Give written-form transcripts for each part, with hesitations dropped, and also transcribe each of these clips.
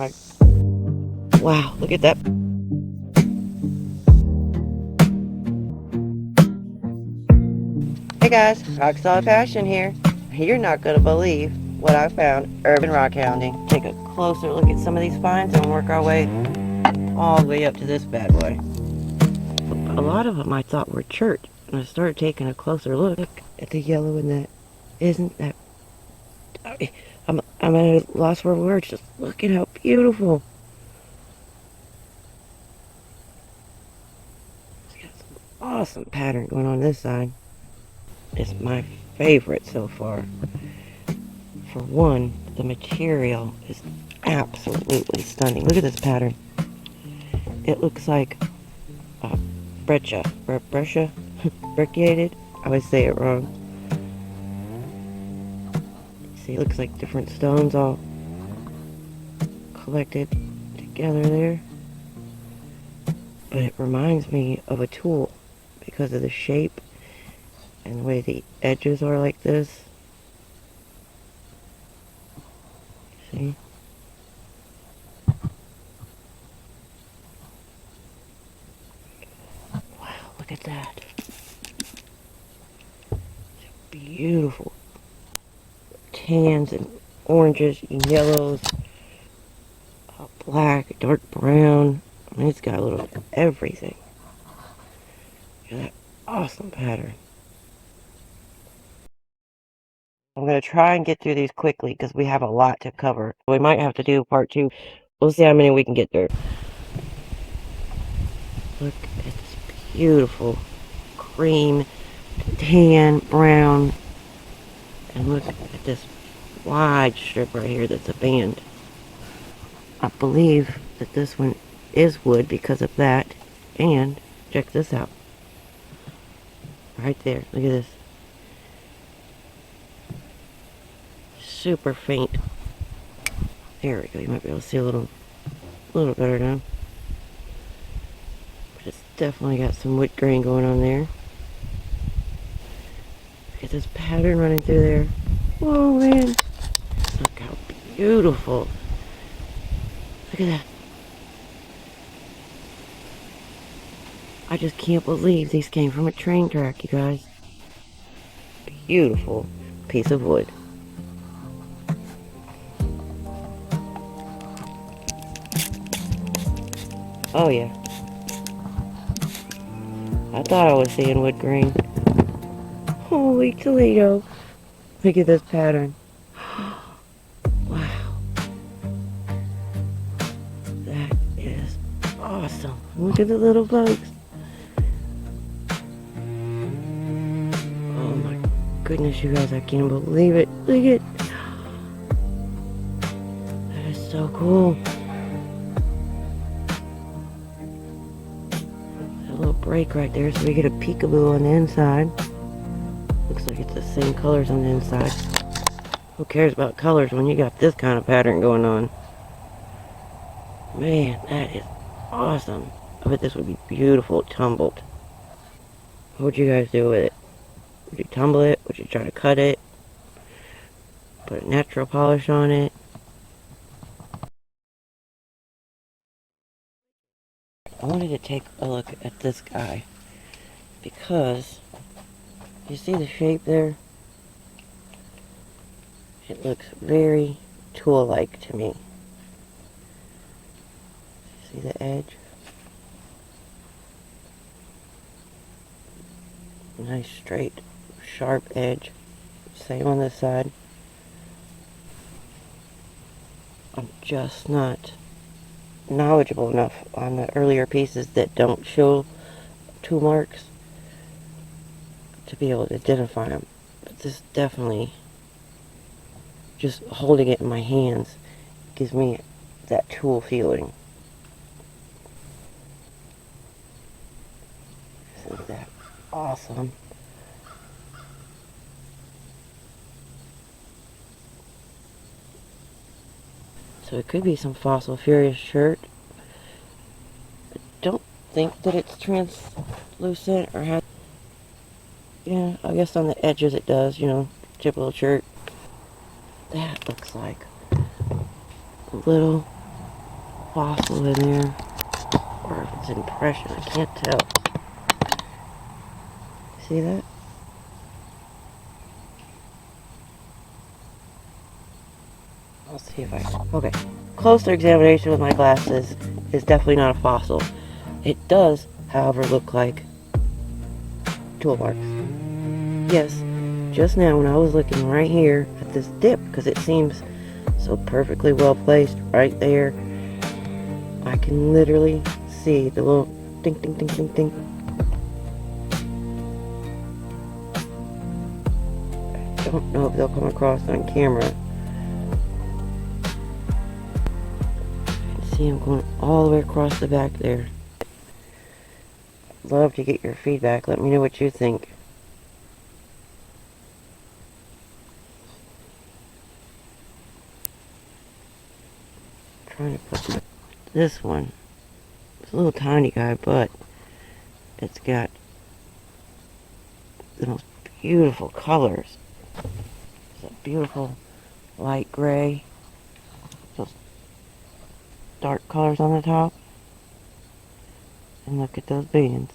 side. Wow, look at that. Hey guys, Rock Solid Passion here. You're not going to believe what I found Urban Rockhounding. Take a closer look at some of these finds and work our way all the way up to this bad boy. A lot of them I thought were chert, and I started taking a closer look at the yellow in that. Isn't that... I'm at a loss for words. Just look at how beautiful. It's got some awesome pattern going on this side. It's my favorite so far. For one, the material is absolutely stunning. Look at this pattern. It looks like Brecciated. I always say it wrong. See, it looks like different stones all collected together there. But it reminds me of a tool because of the shape and the way the edges are like this. See? Wow, look at that. It's beautiful. Tans and oranges and yellows. Black, dark brown. I mean, it's got a little bit of everything. Look at that awesome pattern. I'm going to try and get through these quickly because we have a lot to cover. We might have to do part 2. We'll see how many we can get through. Look at this beautiful cream, tan, brown. And look at this wide strip right here that's a band. I believe that this one is wood because of that. And check this out. Right there. Look at this. Super faint. There we go. You might be able to see a little better now. But it's definitely got some wood grain going on there. Look at this pattern running through there. Whoa, man. Look how beautiful. Look at that. I just can't believe these came from a train track, you guys. Beautiful piece of wood. Oh yeah. I thought I was seeing wood grain. Holy Toledo. Look at this pattern. Wow. That is awesome. Look at the little bugs. Oh my goodness, you guys, I can't believe it. Look at it. That is so cool. That little break right there, so we get a peekaboo on the inside. Looks like it's the same colors on the inside. Who cares about colors when you got this kind of pattern going on? Man, that is awesome. I bet this would be beautiful tumbled. What would you guys do with it? Would you tumble it? Would you try to cut it? Put a natural polish on it? I wanted to take a look at this guy because you see the shape there? It looks very tool-like to me. See the edge? Nice straight, sharp edge. Same on this side. I'm just not knowledgeable enough on the earlier pieces that don't show tool marks to be able to identify them. But this definitely, just holding it in my hands, gives me that tool feeling. Isn't that awesome? So it could be some Fossil Furious shirt. I don't think that it's translucent or has... Yeah, I guess on the edges it does, you know, typical shirt. That looks like a little fossil in there, or if it's impression, I can't tell. See that? I'll see if I... Okay. Closer examination with my glasses is definitely not a fossil. It does, however, look like tool marks. Yes, just now when I was looking right here at this dip, because it seems so perfectly well placed right there, I can literally see the little dink, dink, dink, dink, dink. I don't know if they'll come across on camera. See them going all the way across the back there. Love to get your feedback. Let me know what you think. Trying to put this one. It's a little tiny guy, but it's got the most beautiful colors. It's a beautiful light gray. Those dark colors on the top. And look at those bands.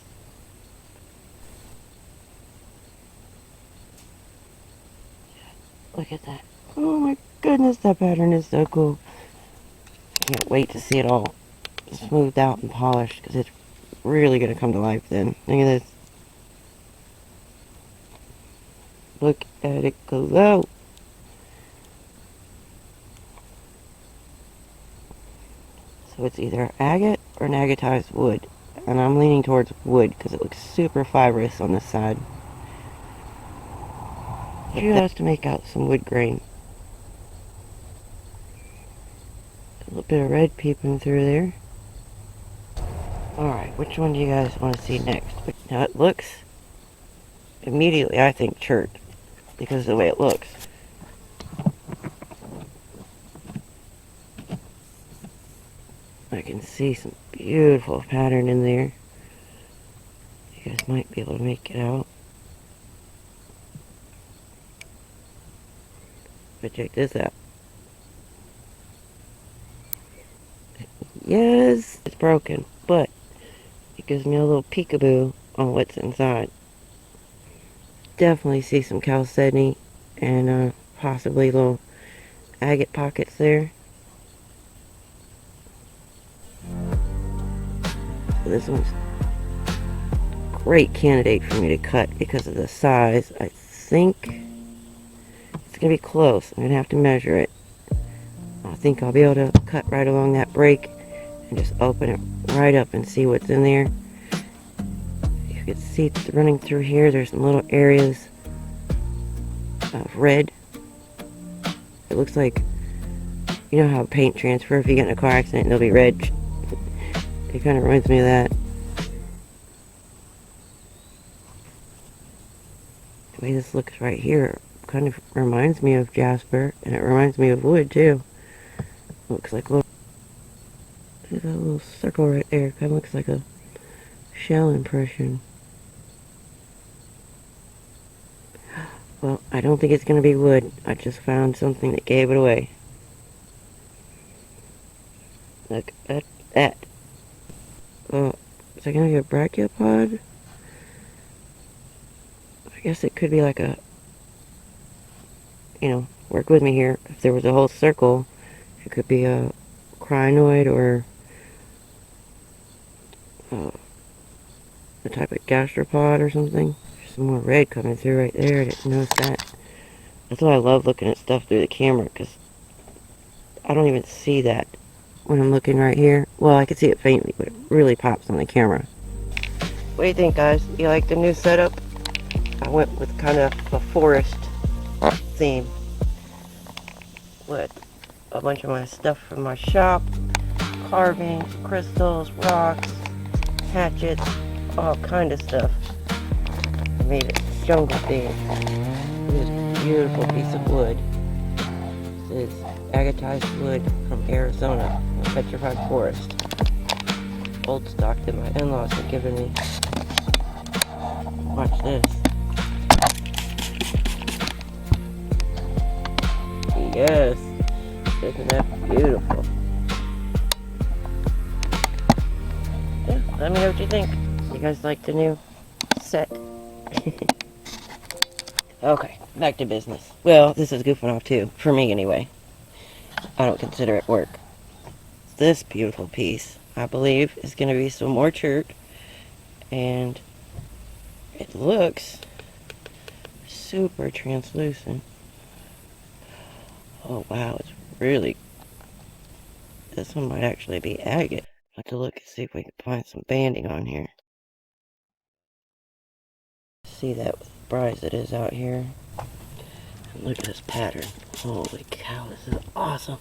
Look at that. Oh my goodness, that pattern is so cool. Can't wait to see it all smoothed out and polished, because it's really going to come to life then. Look at this. Look at it glow. So it's either agate or an agatized wood. And I'm leaning towards wood because it looks super fibrous on this side. Just to make out some wood grain. A little bit of red peeping through there. Alright, which one do you guys want to see next? Now it looks, immediately I think chert, because of the way it looks. I can see some beautiful pattern in there. You guys might be able to make it out. But check this out. Yes, it's broken, but it gives me a little peekaboo on what's inside. Definitely see some Chalcedony and possibly little agate pockets there. So this one's a great candidate for me to cut because of the size. I think it's going to be close. I'm going to have to measure it. I think I'll be able to cut right along that break and just open it right up and see what's in there. You can see running through here, there's some little areas of red. It looks like, you know how paint transfer, if you get in a car accident, it'll be red. It kind of reminds me of that. The way this looks right here kind of reminds me of jasper, and it reminds me of wood too. Looks like a little, there's a little circle right there. Kind of looks like a shell impression. Well, I don't think it's going to be wood. I just found something that gave it away. Look at that. Is that going to be a brachiopod? I guess it could be like a, you know, work with me here. If there was a whole circle, it could be a crinoid or a type of gastropod or something. There's some more red coming through right there. I didn't notice that. That's why I love looking at stuff through the camera, because I don't even see that when I'm looking right here. Well, I can see it faintly, but it really pops on the camera. What do you think, guys? You like the new setup? I went with kind of a forest theme with a bunch of my stuff from my shop, carvings, crystals, rocks, hatchets, all kind of stuff. I made it jungle theme. This beautiful piece of wood. This is Agatized wood from Arizona, a petrified forest. Old stock that my in-laws had given me. Watch this. Yes, isn't that beautiful? Let me know what you think. You guys like the new set? Okay, back to business. Well, this is goofing off too, for me anyway. I don't consider it work. This beautiful piece, I believe, is going to be some more chert, and it looks super translucent. Oh wow, it's really, this one might actually be agate. I'll have to look and see if we can find some banding on here. See that with the bright it is out here. And look at this pattern. Holy cow, this is awesome.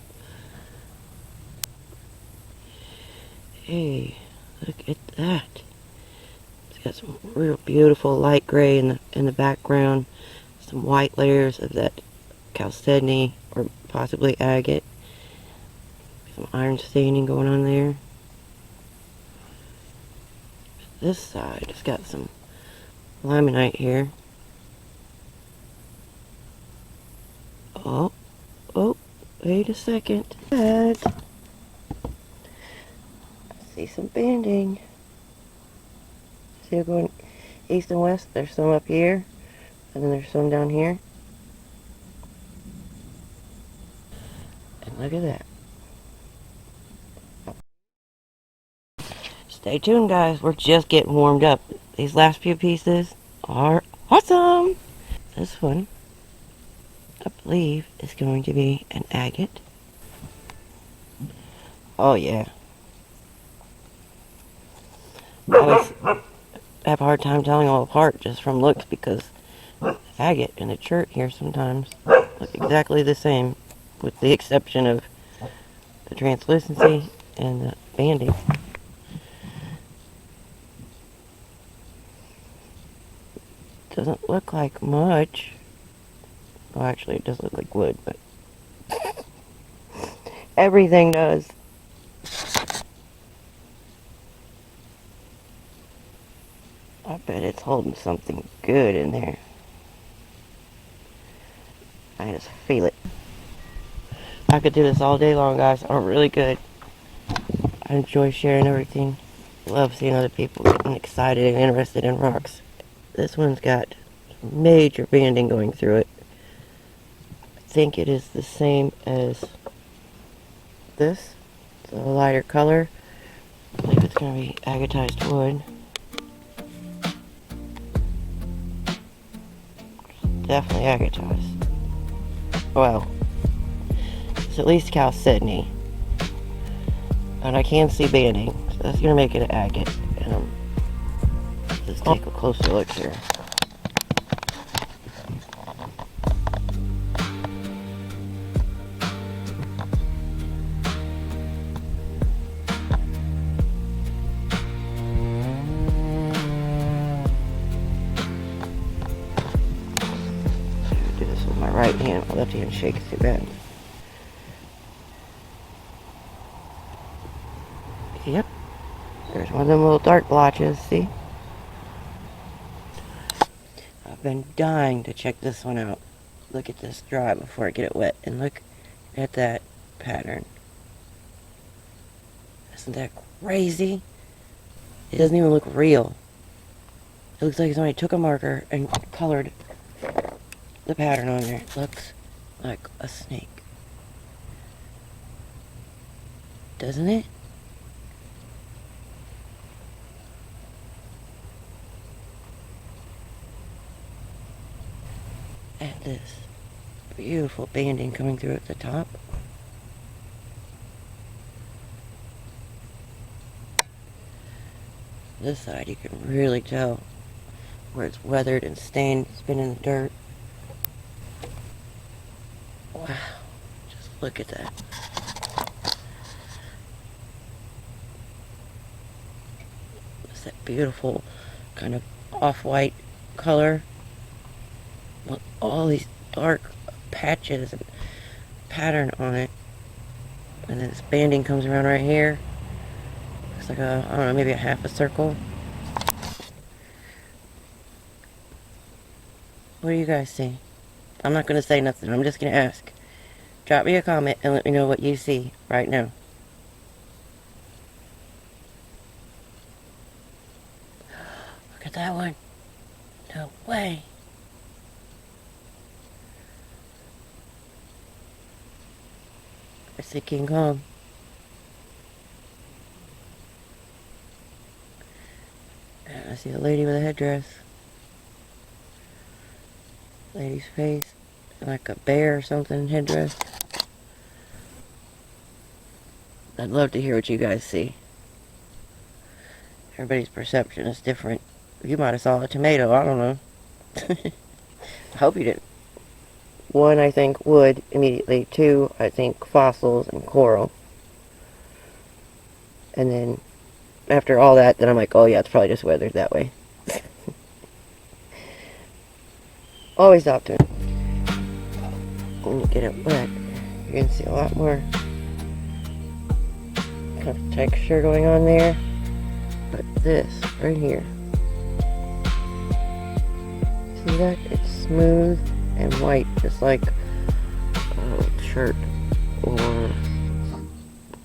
Hey, look at that. It's got some real beautiful light gray in the background. Some white layers of that Chalcedony or possibly agate. Some iron staining going on there. This side has got some limonite here. Oh, wait a second. I see some banding. See we're going east and west. There's some up here, and then there's some down here. And look at that. Stay tuned, guys. We're just getting warmed up. These last few pieces are awesome. This one, I believe, is going to be an agate. Oh, yeah. I always have a hard time telling all apart just from looks because agate and the chert here sometimes look exactly the same, with the exception of the translucency and the banding. Doesn't look like much. Well, actually, it does look like wood, but everything does. I bet it's holding something good in there. I just feel it. I could do this all day long, guys. I'm really good. I enjoy sharing everything. Love seeing other people getting excited and interested in rocks. This one's got major banding going through it. I think it is the same as this. It's a lighter color. I believe it's going to be agatized wood. Definitely agatized. Well, it's at least Chalcedony. And I can see banding, so that's going to make it an agate. And let's take a closer look here. Do this with my right hand. My left hand shakes too bad. Yep. There's one of them little dark blotches, see? I've been dying to check this one out. Look at this dry before I get it wet. And look at that pattern. Isn't that crazy? It doesn't even look real. It looks like somebody took a marker and colored the pattern on there. It looks like a snake. Doesn't it? At this beautiful banding coming through at the top. This side you can really tell where it's weathered and stained. It's been in the dirt. Wow, just look at that. It's that beautiful kind of off-white color with all these dark patches and pattern on it. And then this banding comes around right here. Looks like a, I don't know, maybe a half a circle. What do you guys see? I'm not going to say nothing. I'm just going to ask. Drop me a comment and let me know what you see right now. at that one. No way. I see King Kong. And I see a lady with a headdress. Lady's face. Like a bear or something headdress. I'd love to hear what you guys see. Everybody's perception is different. You might have saw a tomato, I don't know. I hope you didn't. One, I think, wood immediately. Two, I think, fossils and coral. And then, after all that, then I'm like, oh yeah, it's probably just weathered that way. Always optimistic. When you get it wet, you're going to see a lot more kind of texture going on there. But this, right here. See that? It's smooth and white, just like a shirt or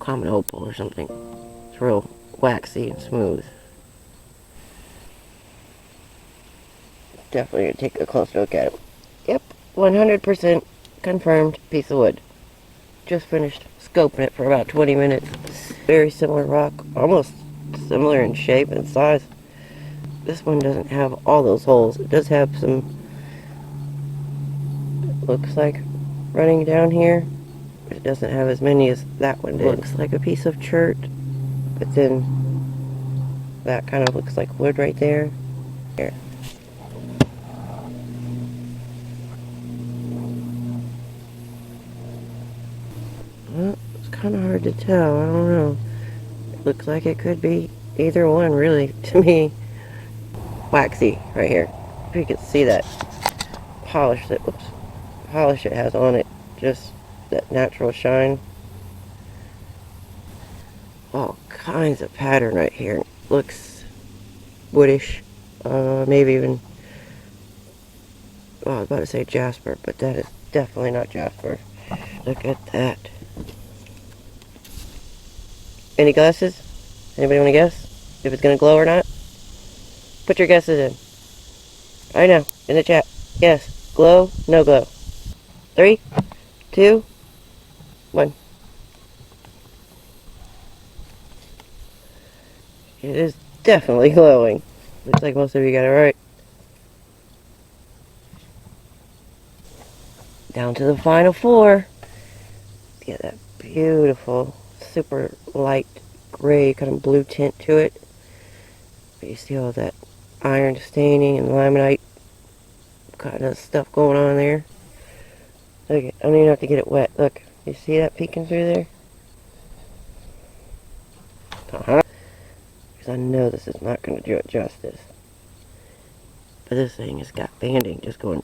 common opal or something. It's real waxy and smooth. Definitely gonna take a close look at it. Yep, 100% confirmed piece of wood. Just finished scoping it for about 20 minutes. Very similar rock, almost similar in shape and size. This one doesn't have all those holes. It does have some, looks like, running down here. It doesn't have as many as that one did. Looks like a piece of chert, but then that kind of looks like wood right there. Here. Well, it's kind of hard to tell. I don't know. It looks like it could be either one, really, to me. Waxy right here. If you can see that polish that, whoops, polish it has on it. Just that natural shine. All kinds of pattern right here. Looks woodish. Maybe even, well, I was about to say jasper, but that is definitely not jasper. Look at that. Any guesses? Anybody want to guess if it's going to glow or not? Put your guesses in. I know, in the chat. Yes, glow, no glow. 3, 2, 1. It is definitely glowing. Looks like most of you got it right. Down to the final 4. Get that beautiful, super light gray kind of blue tint to it. But you see all that iron staining and limonite kind of stuff going on there. Look, I don't even have to get it wet. Look, you see that peeking through there? Because I know this is not going to do it justice. But this thing has got banding just going.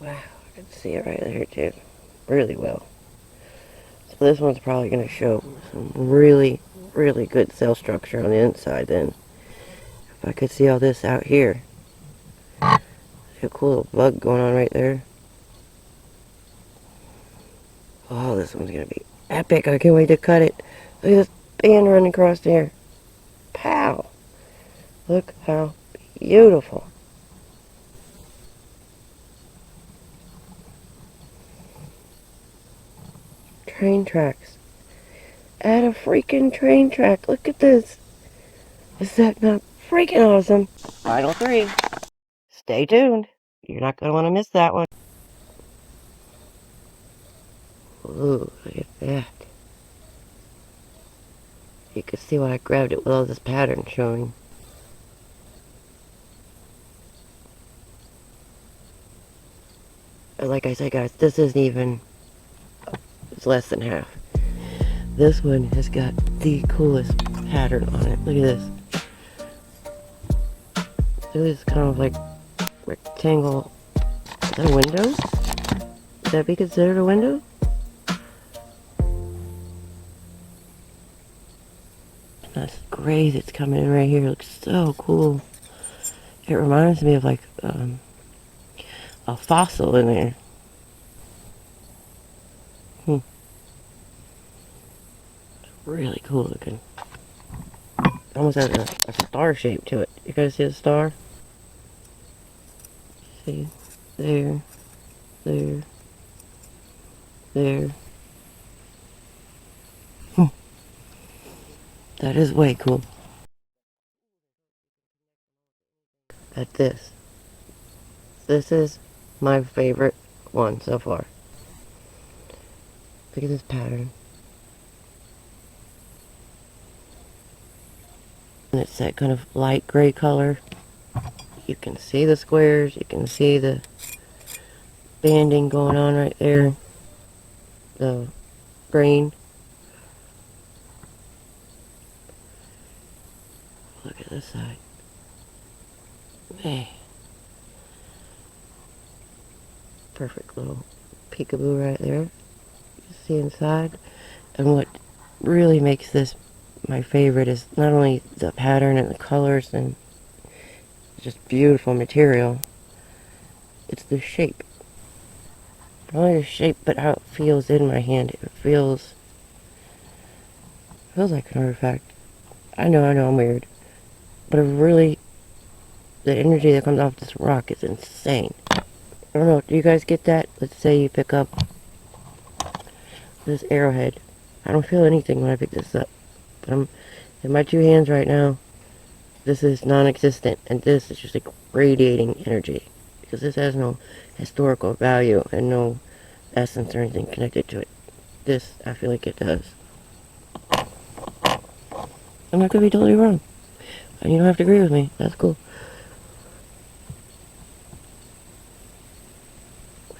Wow, I can see it right there too, really well. So this one's probably going to show some really, really good cell structure on the inside then. If I could see all this out here. See a cool little bug going on right there. Oh, this one's going to be epic. I can't wait to cut it. Look at this band running across there. Pow! Look how beautiful. Train tracks. Add a freaking train track. Look at this. Is that not freaking awesome? Final 3. Stay tuned. You're not going to want to miss that one. Ooh, look at that. You can see why I grabbed it with all this pattern showing. But like I said, guys, this isn't even, it's less than half. This one has got the coolest pattern on it. Look at this. Look at this kind of like rectangle. Is that a window? Would that be considered a window? That gray that's coming in right here looks so cool. It reminds me of like a fossil in there. Really cool looking. Almost has a star shape to it. You guys see the star? See? There, there, there. That is way cool. At this. This is my favorite one so far. Look at this pattern. And it's that kind of light gray color. You can see the squares. You can see the banding going on right there. The green. Look at this side. Man. Perfect little peekaboo right there. You see inside. And what really makes this my favorite is not only the pattern and the colors and just beautiful material, it's the shape. Not only the shape, but how it feels in my hand. It feels like an artifact. I know I'm weird, but it really, the energy that comes off this rock is insane. I don't know, do you guys get that? Let's say you pick up this arrowhead. I don't feel anything when I pick this up, but I'm in my two hands right now. This is non-existent, and this is just like radiating energy, because this has no historical value and no essence or anything connected to it. This, I feel like it does. I'm not gonna be totally wrong, and you don't have to agree with me. That's cool.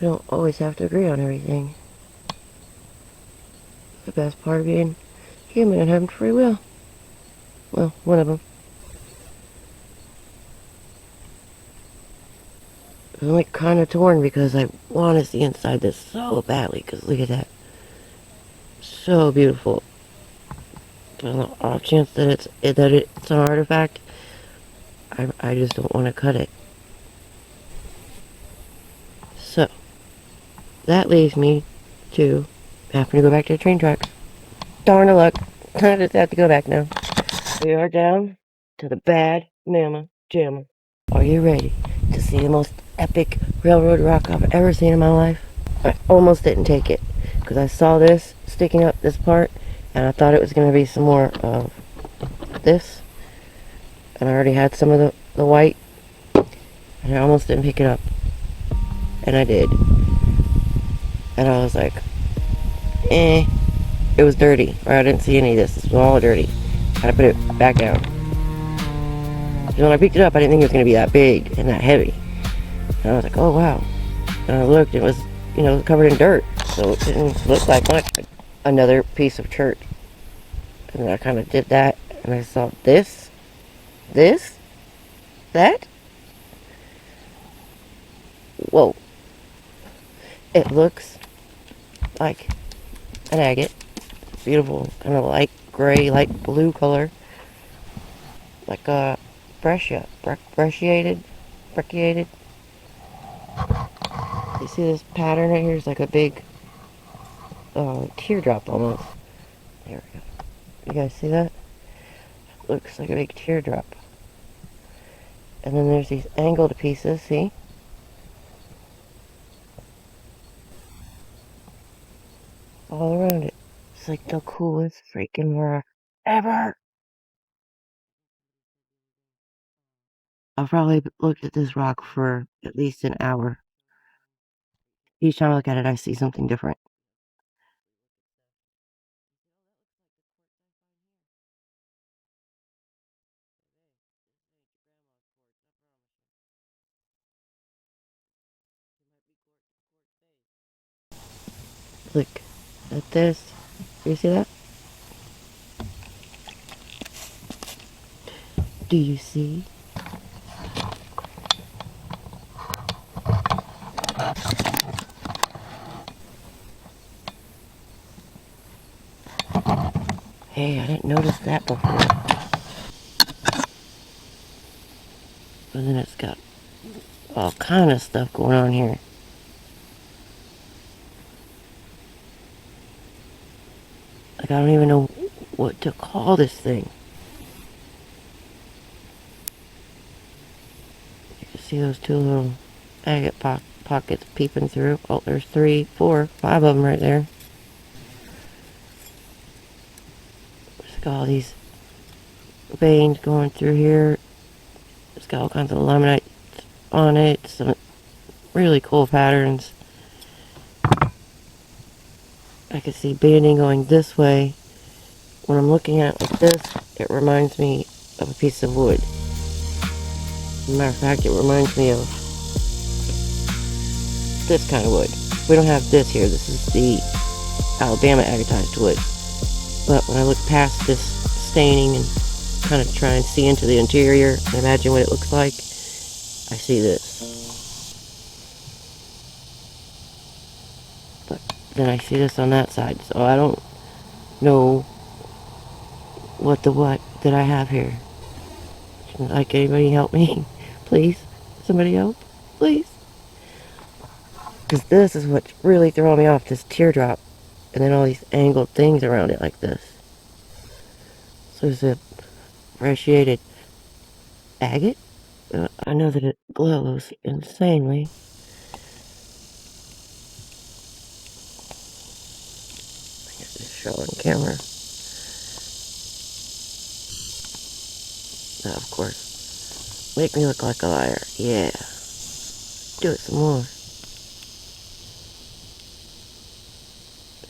We don't always have to agree on everything. The best part of being human and having free will. Well, one of them. I'm like kind of torn because I want to see inside this so badly. Because look at that, so beautiful. But on the off chance that it's an artifact, I just don't want to cut it. So that leaves me to having to go back to the train tracks. Darn the luck. I just have to go back now. We are down to the bad mama jamma. Are you ready to see the most epic railroad rock I've ever seen in my life? I almost didn't take it because I saw this sticking up this part and I thought it was going to be some more of this, and I already had some of the white, and I almost didn't pick it up, and I did, and I was like, it was dirty, or I didn't see any of this. This was all dirty. I had to put it back down. When I picked it up, I didn't think it was going to be that big and that heavy. And I was like, oh wow. And I looked, it was, covered in dirt. So it didn't look like much. Another piece of church. And then I kind of did that. And I saw this, that. Whoa. It looks like an agate. Beautiful, kind of light gray, light blue color. Like a brecciated. You see this pattern right here? It's like a big teardrop almost. There we go. You guys see that? Looks like a big teardrop. And then there's these angled pieces, see? All around it. It's like the coolest freaking rock ever. I've probably looked at this rock for at least an hour. Each time I look at it, I see something different. Look at this. You see that? Do you see? Hey, I didn't notice that before. But then it's got all kind of stuff going on here. Like, I don't even know what to call this thing. You can see those two little agate pockets peeping through. Oh, there's 3, 4, 5 of them right there. It's got all these veins going through here. It's got all kinds of laminate on it. Some really cool patterns. I can see banding going this way. When I'm looking at it like this, it reminds me of a piece of wood. As a matter of fact, it reminds me of this kind of wood. We don't have this here. This is the Alabama Agatized wood. But when I look past this staining and kind of try and see into the interior and imagine what it looks like, I see this. But then I see this on that side, so I don't know what that I have here. Like, anybody help me? Please? Somebody help? Please? Because this is what's really throwing me off, this teardrop. And then all these angled things around it like this. So there's a Brecciated agate. I know that it glows insanely. I guess it's show on camera. Now, of course, make me look like a liar. Yeah. Do it some more.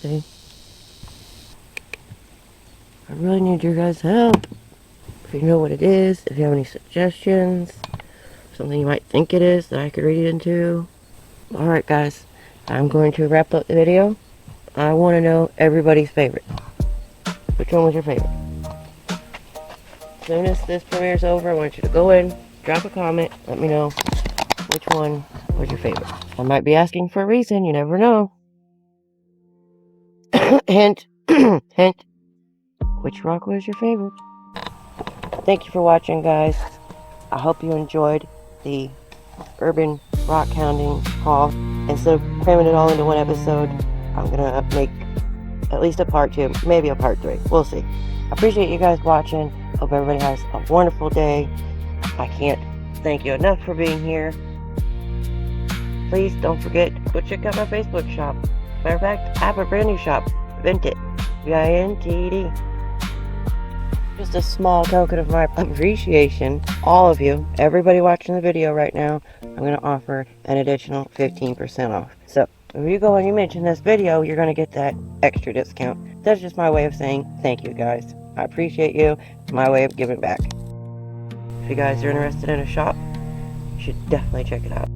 See? I really need your guys' help. If you know what it is, if you have any suggestions, something you might think it is that I could read into. Alright guys, I'm going to wrap up the video. I want to know everybody's favorite. Which one was your favorite? As soon as this premiere's over, I want you to go in, drop a comment, let me know which one was your favorite. I might be asking for a reason, you never know. Hint, hint, which rock was your favorite? Thank you for watching, guys. I hope you enjoyed the Urban Rockhounding haul. Instead of cramming it all into one episode, I'm gonna make at least a part 2, maybe a part 3. We'll see. I appreciate you guys watching. Hope everybody has a wonderful day. I can't thank you enough for being here. Please don't forget, go check out my Facebook shop. Matter of fact, I have a brand new shop, Vinted, V-I-N-T-E-D. Just a small token of my appreciation, all of you, everybody watching the video right now, I'm going to offer an additional 15% off. So, if you go and you mention this video, you're going to get that extra discount. That's just my way of saying thank you, guys. I appreciate you. It's my way of giving back. If you guys are interested in a shop, you should definitely check it out.